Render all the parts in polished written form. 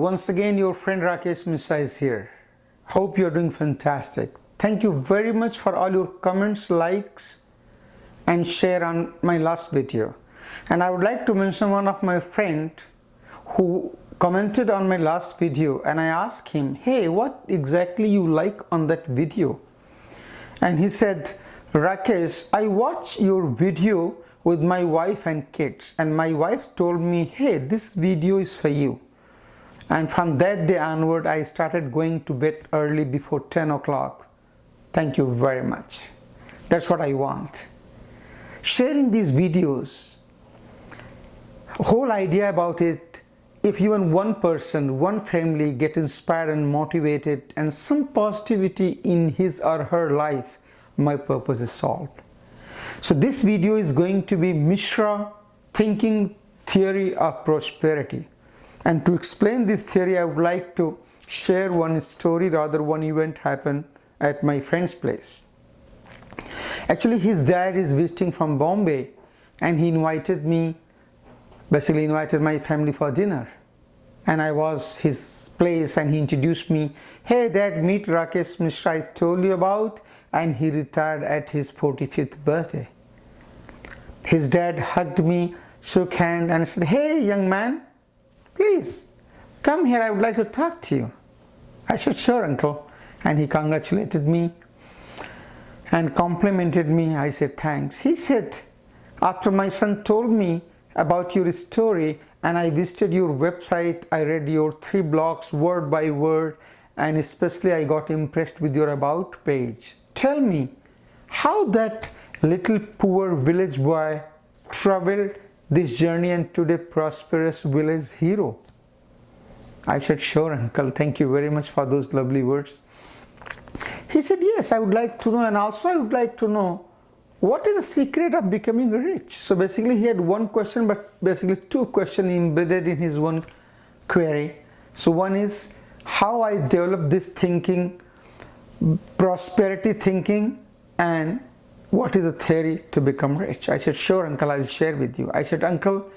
once again your friend Rakesh Mishra is here. Hope you are doing fantastic. Thank you very much for all your comments, likes and share on my last video. And I would like to mention one of my friend who commented on my last video, and I asked him, hey, what exactly you like on that video? And he said, Rakesh, I watch your video with my wife and kids, and my wife told me, hey, this video is for you. And from that day onward, I started going to bed early before 10 o'clock. Thank you very much. That's what I want. Sharing these videos, whole idea about it, if even one person, one family get inspired and motivated and some positivity in his or her life, my purpose is solved. So this video is going to be Mishra Thinking Theory of Prosperity. And to explain this theory, I would like to share one story, rather one event happened at my friend's place. Actually, his dad is visiting from Bombay and he invited me, basically invited my family for dinner. And I was his place and he introduced me, hey dad, meet Rakesh Mishra I told you about, and he retired at his 45th birthday. His dad hugged me, shook hand and said, hey young man, please come here, I would like to talk to you. I said, sure uncle. And he congratulated me and complimented me. I said, thanks. He said, after my son told me about your story and I visited your website, I read your 3 blogs word by word, and especially I got impressed with your about page. Tell me how that little poor village boy traveled this journey and today prosperous village hero. I said, sure uncle, thank you very much for those lovely words. He said, yes, I would like to know, and also I would like to know what is the secret of becoming rich. So basically he had one question, but basically 2 questions embedded in his one query. So one is how I develop this thinking, prosperity thinking, and what is the theory to become rich. I said, sure uncle, I will share with you. I said, uncle,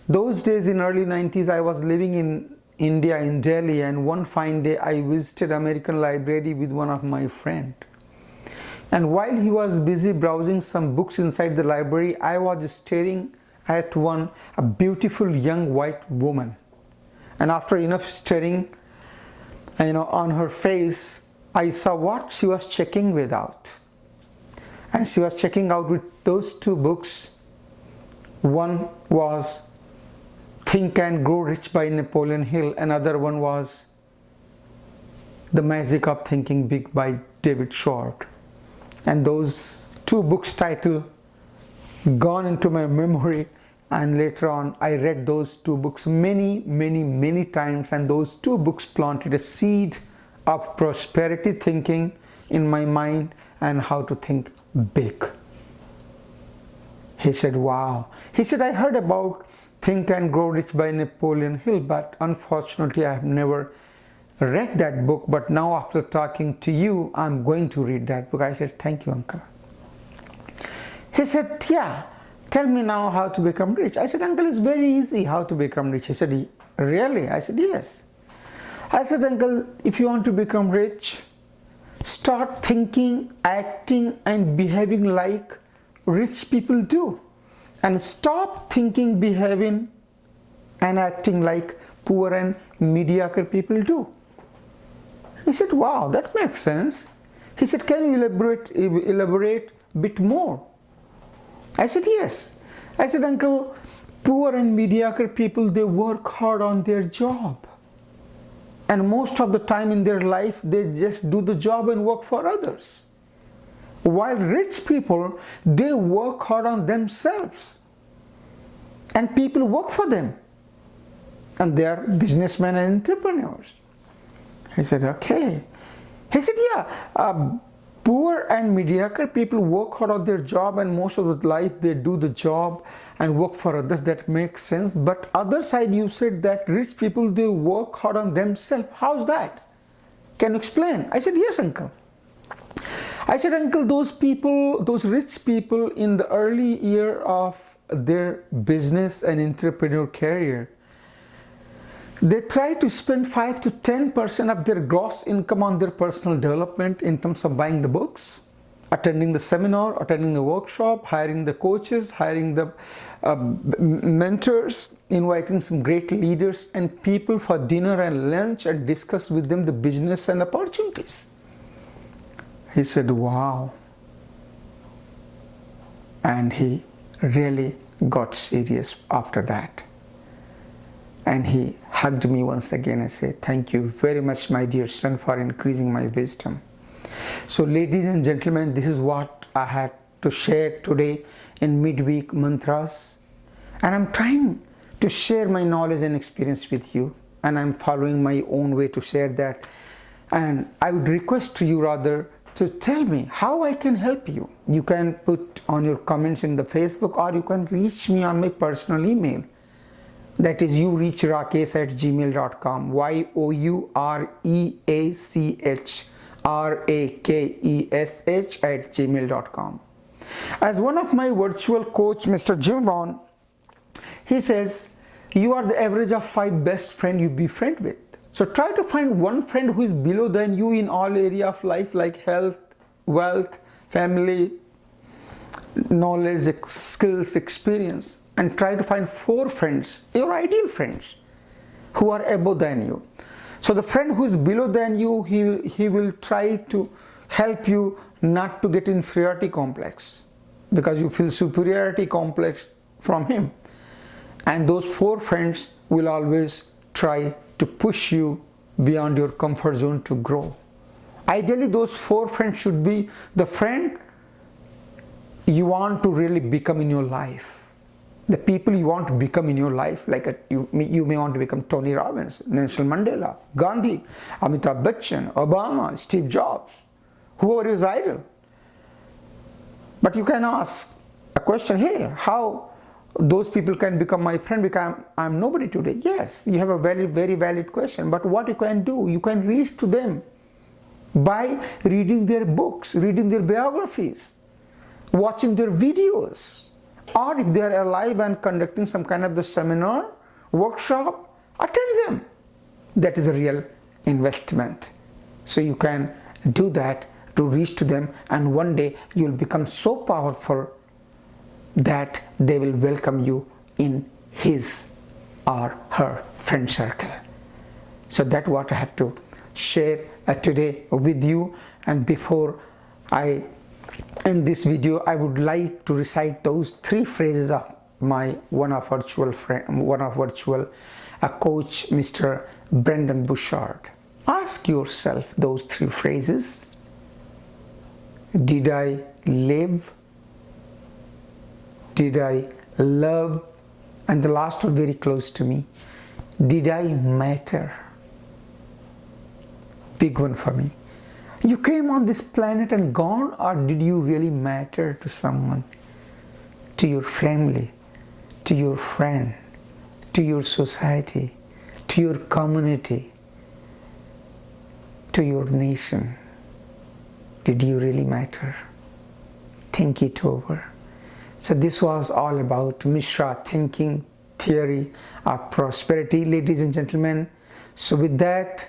those days in early 90s I was living in India, in Delhi, and one fine day I visited American Library with one of my friends. And while he was busy browsing some books inside the library, I was staring at a beautiful young white woman. And after enough staring, on her face, I saw what she was checking without. And she was checking out with those 2 books. One was Think and Grow Rich by Napoleon Hill. Another one was The Magic of Thinking Big by David Short. And those 2 books title gone into my memory, and later on I read those 2 books many times, and those 2 books planted a seed of prosperity thinking in my mind and how to think big. He said, wow. He said, I heard about Think and Grow Rich by Napoleon Hill, but unfortunately I have never read that book, but now after talking to you, I'm going to read that book. I said, thank you uncle. He said, yeah, tell me now how to become rich. I said, uncle, it's very easy how to become rich. He said, really? I said, yes. I said, uncle, if you want to become rich, start thinking, acting and behaving like rich people do, and stop thinking, behaving and acting like poor and mediocre people do. He said, wow, that makes sense. He said, can you elaborate a bit more? I said, yes. I said, uncle, poor and mediocre people, they work hard on their job. And most of the time in their life, they just do the job and work for others. While rich people, they work hard on themselves. And people work for them. And they are businessmen and entrepreneurs. He said, okay. He said, yeah, poor and mediocre people work hard on their job, and most of the life they do the job and work for others. That makes sense. But other side, you said that rich people, they work hard on themselves. How's that? Can you explain? I said, yes, uncle. I said, uncle, those people, those rich people in the early year of their business and entrepreneur career, They try to spend 5 to 10% of their gross income on their personal development in terms of buying the books, attending the seminar, attending the workshop, hiring the coaches, hiring the mentors, inviting some great leaders and people for dinner and lunch and discuss with them the business and opportunities. He said, wow. And he really got serious after that. And he hugged me once again and said, thank you very much, my dear son, for increasing my wisdom. So ladies and gentlemen, this is what I had to share today in midweek mantras. And I'm trying to share my knowledge and experience with you. And I'm following my own way to share that. And I would request to you rather to tell me how I can help you. You can put on your comments in the Facebook, or you can reach me on my personal email. That is youreachrakesh@gmail.com, youreachrakesh@gmail.com. As one of my virtual coach, Mr. Jim Rohn, he says, you are the average of 5 best friends you befriend with. So try to find one friend who is below than you in all area of life, like health, wealth, family, knowledge, skills, experience. And try to find 4 friends, your ideal friends, who are above than you. So the friend who is below than you, he will try to help you not to get inferiority complex, because you feel superiority complex from him. And those 4 friends will always try to push you beyond your comfort zone to grow. Ideally, those 4 friends should be the friend you want to really become in your life. The people you want to become in your life, like you may want to become Tony Robbins, Nelson Mandela, Gandhi, Amitabh Bachchan, Obama, Steve Jobs, whoever is idol. But you can ask a question, hey, how those people can become my friend because I'm nobody today? Yes, you have a very valid question. But what you can do, you can reach to them by reading their books, reading their biographies, watching their videos. Or if they are alive and conducting some kind of the seminar, workshop, attend them. That is a real investment. So you can do that to reach to them, and one day you will become so powerful that they will welcome you in his or her friend circle. So that's what I have to share today with you. And before I end this video, I would like to recite those 3 phrases of my one of virtual coach, Mr. Brendon Burchard. Ask yourself those 3 phrases. Did I live? Did I love? And the last one very close to me. Did I matter? Big one for me. You came on this planet and gone, or did you really matter to someone? To your family, to your friend, to your society, to your community, to your nation? Did you really matter? Think it over. So this was all about Mishra thinking theory of prosperity, ladies and gentlemen. So with that,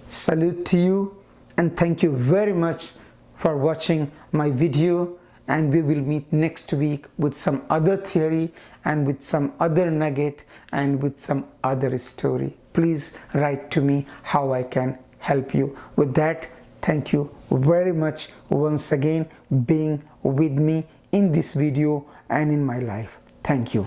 salute to you. And thank you very much for watching my video, and we will meet next week with some other theory and with some other nugget and with some other story. Please write to me how I can help you with that. Thank you very much once again being with me in this video and in my life. Thank you.